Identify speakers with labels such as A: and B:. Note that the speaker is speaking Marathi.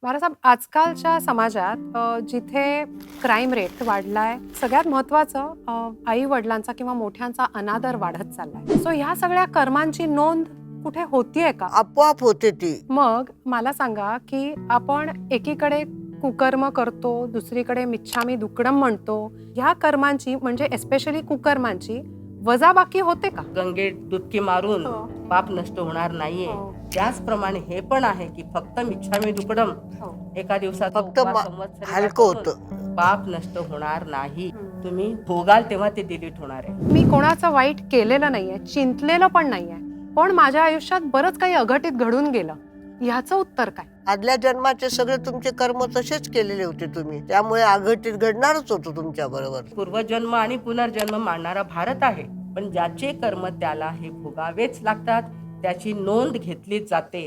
A: बाळासाहेब, आजकालच्या समाजात जिथे क्राईम रेट वाढलाय, सगळ्यात महत्वाचं आई वडिलांचा किंवा मोठ्यांचा अनादर वाढत चाललाय. सो ह्या सगळ्या कर्मांची नोंद कुठे होतीये का?
B: आपोआप होते ती.
A: मग मला सांगा की आपण एकीकडे कुकर्म करतो, दुसरीकडे मिच्छामी दुक्कडम म्हणतो. ह्या कर्मांची म्हणजे एस्पेशली कुकर्मांची वजाबाकी होते का?
C: गंगेत डुबकी मारून
A: हो.
C: पाप नष्ट होणार नाहीये.
A: हो.
C: त्याचप्रमाणे हे पण आहे की फक्त मिच्छामी दुकडम
A: हो.
C: एका दिवसात
B: फक्त हलकं होतं.
C: पाप नष्ट होणार नाही. तुम्ही भोगाल तेव्हा ते डिलीट होणार आहे.
A: मी कोणाचं वाईट केलेलं नाहीये, चिंतलेलं पण नाहीये, पण माझ्या आयुष्यात बरंच काही अघटित घडून गेलं. ह्याचं उत्तर काय?
B: आदल्या जन्माचे सगळे तुमचे कर्म तसेच केलेले होते तुम्ही, त्यामुळे अघटित घडणारच होतो तुमच्या बरोबर.
C: पूर्वजन्म आणि पुनर्जन्म मानणारा भारत आहे, पण ज्याचे कर्म त्याला हे भोगावेच लागतात, त्याची नोंद घेतली जाते.